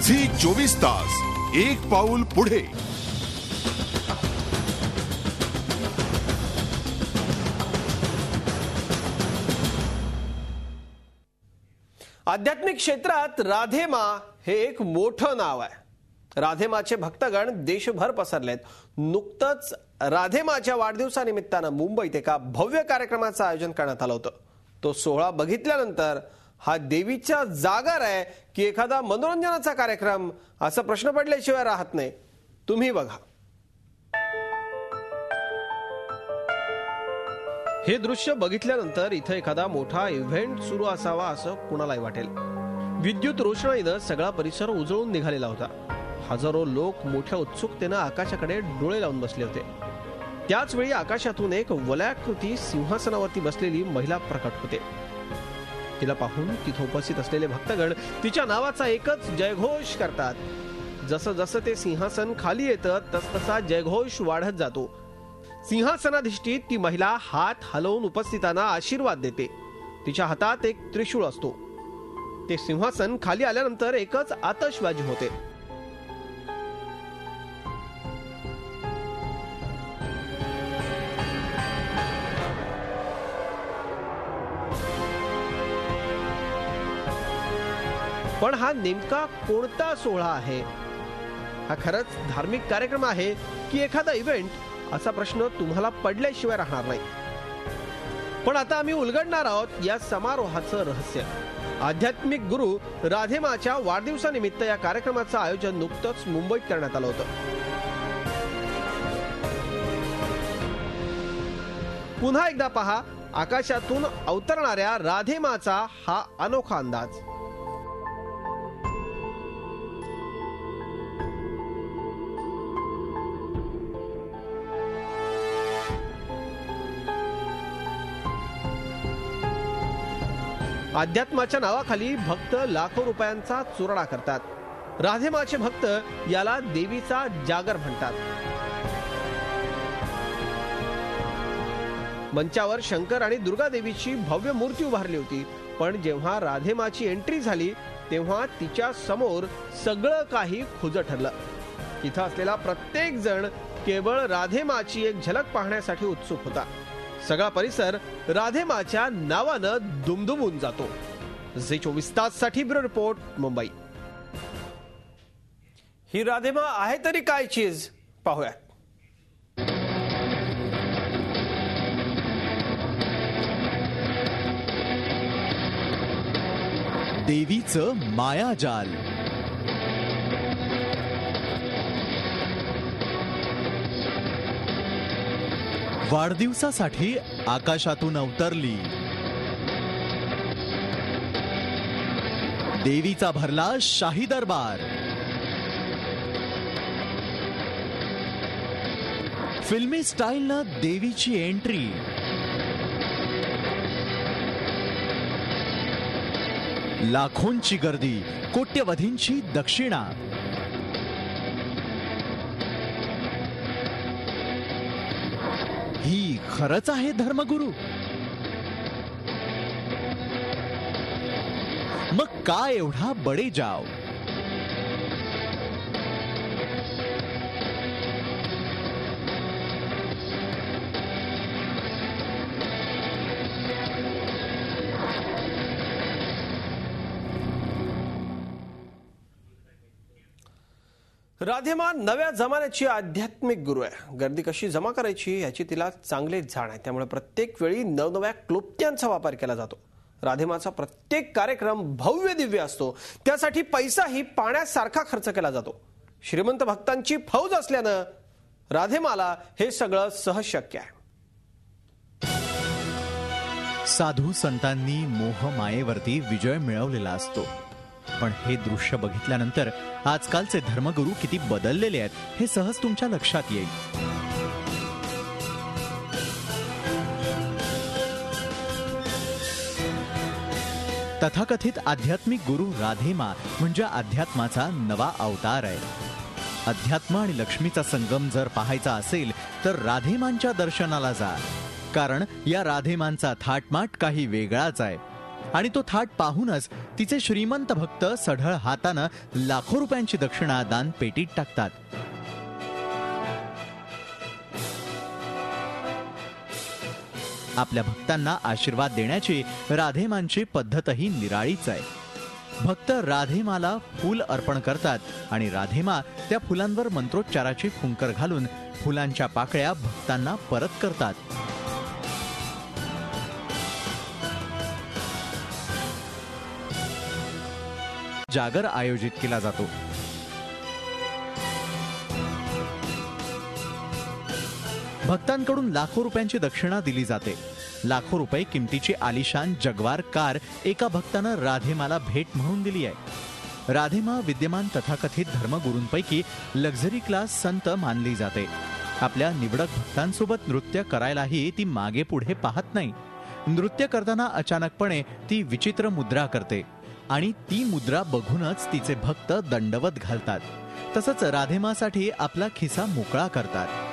Zee 24 तास एक पाऊल पुढे. आध्यात्मिक क्षेत्रात राधेमा हे एक मोठं नाव आहे. राधेमाचे भक्तगण देशभर पसरलेत. नुकतंच राधेमाच्या वाढदिवसानिमित्तानं मुंबईत एका भव्य कार्यक्रमाचं आयोजन करण्यात आलं होतं. तो सोहळा बघितल्यानंतर हा देवीचा जागर आहे की एखादा मनोरंजनाचा कार्यक्रम, असा प्रश्न पडल्याशिवाय राहत नाही. तुम्ही बघा. हे दृश्य बघितल्यानंतर इथं एखादा मोठा इव्हेंट सुरू असावा असं कुणालाही वाटेल. विद्युत रोषणाईनं सगळा परिसर उजळून निघालेला होता. हजारो लोक मोठ्या उत्सुकतेनं आकाशाकडे डोळे लावून बसले होते. त्याच वेळी आकाशातून एक वलयाकृती सिंहासनावरती बसलेली महिला प्रकट होते. तिला पाहून तिथं उपस्थित असलेले भक्तगण तिच्या नावाचा एकच जयघोष करतात. जसं जसं ते सिंहासन खाली येतं तसतसा जयघोष वाढत जातो. सिंहासनाधिष्ठित ती महिला हात हलवून उपस्थितांना आशीर्वाद देते. तिच्या हातात एक त्रिशूळ असतो. ते सिंहासन खाली आल्यानंतर एकच आतषबाजी होते. पण हा नेमका कोणता सोहळा आहे? हा खरंच धार्मिक कार्यक्रम आहे की एखादा इव्हेंट? असा प्रश्न तुम्हाला पडल्याशिवाय राहणार नाही. पण आता आम्ही उलगडणार आहोत या समारोहाचं रहस्य. आध्यात्मिक गुरु राधेमाच्या वाढदिवसानिमित्त या कार्यक्रमाचं आयोजन नुकतंच मुंबईत करण्यात आलं होतं. पुन्हा एकदा पहा आकाशातून अवतरणाऱ्या राधेमाचा हा अनोखा अंदाज. अध्यात्माच्या नावाखाली भक्त लाखो रुपयांचा चुराडा करतात. राधेमाचे भक्त याला देवीचा जागर म्हणतात. मंचावर शंकर आणि दुर्गा देवीची भव्य मूर्ती उभारली होती. पण जेव्हा राधेमाची एंट्री झाली तेव्हा तिच्या समोर सगळं काही खुजं ठरलं. तिथं असलेला प्रत्येक जण केवळ राधेमाची एक झलक पाहण्यासाठी उत्सुक होता. सगळा परिसर राधेमाच्या नावानं दुमदुमून जातो. झी 24 तास साठी ब्युरो रिपोर्ट, मुंबई. ही राधेमा आहे तरी काय चीज, पाहूयात. देवीचं मायाजाल. वाढदिवसासाठी आकाशातून अवतरली. देवीचा भरला शाही दरबार. फिल्मी स्टाईलनं देवीची एंट्री. लाखोंची गर्दी, कोट्यवधींची दक्षिणा. ही खरंच आहे धर्मगुरू? मग काय एवढा बडेजाव? राधेमा नव्या जमान्याची आध्यात्मिक गुरु आहे. गर्दी कशी जमा करायची याची तिला चांगलीच जाण आहे. त्यामुळे प्रत्येक वेळी नवनव्या क्लुप्त्यांचा वापर केला जातो. राधेमाचा प्रत्येक कार्यक्रम भव्य दिव्य असतो. त्यासाठी पैसाही पाण्यासारखा खर्च केला जातो. श्रीमंत भक्तांची फौज असल्यानं राधेमाला हे सगळं सहज शक्य आहे. साधू संतांनी मोहमायेवरती विजय मिळवलेला असतो. पण हे दृश्य बघितल्यानंतर आजकालचे धर्मगुरू किती बदललेले आहेत हे सहज तुमच्या लक्षात येईल. तथाकथित आध्यात्मिक गुरु राधेमा म्हणजे अध्यात्माचा नवा अवतार आहे. अध्यात्म आणि लक्ष्मीचा संगम जर पाहायचा असेल तर राधेमांच्या दर्शनाला जा. कारण या राधेमांचा थाटमाट काही वेगळाच आहे. आणि तो थाट पाहूनच तिचे श्रीमंत भक्त सढळ हातानं लाखो रुपयांची दक्षिणा दान पेटीत टाकतात. आपल्या भक्तांना आशीर्वाद देण्याची राधेमांची पद्धतही निराळीच आहे. भक्त राधेमाला फूल अर्पण करतात आणि राधेमा त्या फुलांवर मंत्रोच्चाराची फुंकर घालून फुलांच्या पाकळ्या भक्तांना परत करतात. जागर आयोजित केला जातो. भक्तांकडून लाखो रुपयांची दक्षिणा दिली जाते. लाखो रुपये किमतीची आलिशान जगवार कार एका भक्तानं राधेमाला भेट म्हणून दिली आहे. राधेमा विद्यमान तथाकथित धर्मगुरूंपैकी लक्झरी क्लास संत मानली जाते. आपल्या निवडक भक्तांसोबत नृत्य करायलाही ती मागे पुढे पाहत नाही. नृत्य करताना अचानकपणे ती विचित्र मुद्रा करते आणि ती मुद्रा बघूनच तिचे भक्त दंडवत घालतात. तसंच राधेमासाठी आपला खिसा मोकळा करतात.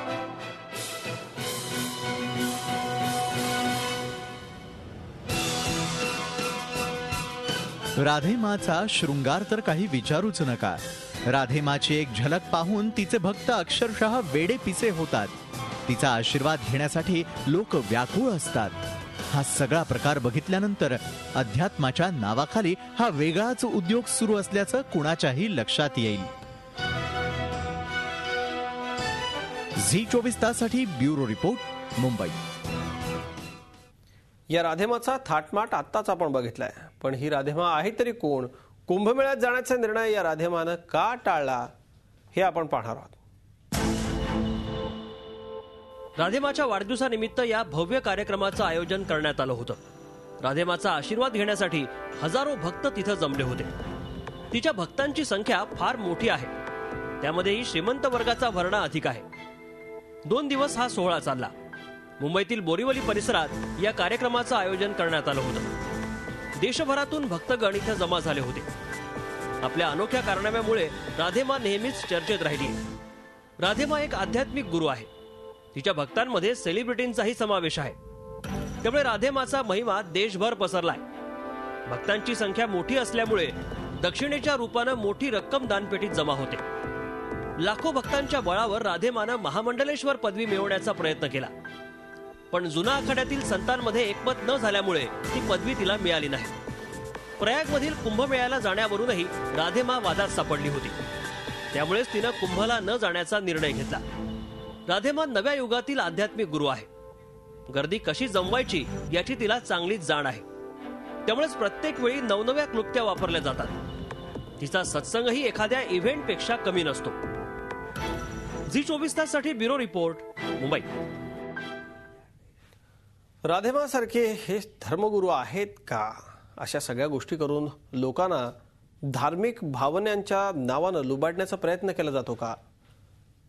राधेमाचा शृंगार तर काही विचारूच नका. राधेमाची एक झलक पाहून तिचे भक्त अक्षरशः वेडे पिसे होतात. तिचा आशीर्वाद घेण्यासाठी लोक व्याकुळ असतात. हा सगळा प्रकार बघितल्यानंतर अध्यात्माच्या नावाखाली हा वेगळाच उद्योग सुरू असल्याचं कुणाच्याही लक्षात येईल. झी24 ताससाठी ब्युरो रिपोर्ट, मुंबई. या राधेमाचा थाटमाट आत्ताच आपण बघितलाय, पण ही राधेमा आहे तरी कोण? कुंभमेळ्यात जाण्याचा निर्णय या राधेमानं का टाळला हे आपण पाहणार आहोत. राधेमाच्या वाढदिवसानिमित्त या भव्य कार्यक्रमाचं आयोजन करण्यात आलं होतं. राधेमाचा आशीर्वाद घेण्यासाठी हजारो भक्त तिथं जमले होते. तिच्या भक्तांची संख्या फार मोठी आहे. त्यामध्येही श्रीमंत वर्गाचा भरणा अधिक आहे. 2 दिवस हा सोहळा चालला. मुंबईतील बोरीवली परिसरात या कार्यक्रमाचं आयोजन करण्यात आलं होतं. देशभरातून भक्तगण इथं जमा झाले होते. आपल्या अनोख्या कारनाम्यामुळे राधेमा नेहमीच चर्चेत राहिली. राधेमा एक आध्यात्मिक गुरु आहे. तिच्या भक्तांमध्ये सेलिब्रिटींचाही समावेश आहे. त्यामुळे राधेमाचा महिमा देशभर पसरलाय. भक्तांची संख्या मोठी असल्यामुळे दक्षिणेच्या रूपानं मोठी रक्कम दानपेटीत जमा होते. लाखो भक्तांच्या बळावर राधेमानं महामंडलेश्वर पदवी मिळवण्याचा प्रयत्न केला, पण जुना आखाड्यातील संतांमध्ये एकमत न झाल्यामुळे ती पदवी तिला मिळाली नाही. प्रयागमधील कुंभमेळ्याला जाण्यावरूनही राधेमा वादात सापडली होती. त्यामुळेच तिनं कुंभला न जाण्याचा निर्णय घेतला. राधेमा नव्या युगातील आध्यात्मिक गुरु आहे. गर्दी कशी जमवायची याची तिला चांगलीच जाण आहे. त्यामुळेच प्रत्येक वेळी नवनव्या क्लुप्त्या वापरल्या जातात. तिचा सत्संगही एखाद्या इव्हेंटपेक्षा कमी नसतो. झी24 ताससाठी ब्युरो रिपोर्ट, मुंबई. राधेमासारखे हे धर्मगुरू आहेत का? अशा सगळ्या गोष्टी करून लोकांना धार्मिक भावनांच्या नावानं लुबाडण्याचा प्रयत्न केला जातो का?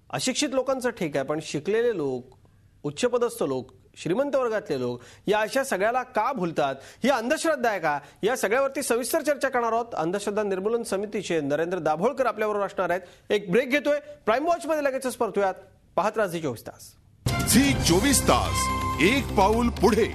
अशिक्षित लोकांचं ठीक आहे, पण शिकलेले लोक, उच्चपदस्थ लोक, श्रीमंत वर्गातले लोक या अशा सगळ्याला का भुलतात? ही अंधश्रद्धा आहे का? या सगळ्यावरती सविस्तर चर्चा करणार आहोत. अंधश्रद्धा निर्मूलन समितीचे नरेंद्र दाभोळकर आपल्याबरोबर असणार आहेत. एक ब्रेक घेतोय. प्राईम वॉच मध्ये लगेचच परतूयात. पाहत राहा झी24 तास. झी24 तास, एक पाऊल पुढे.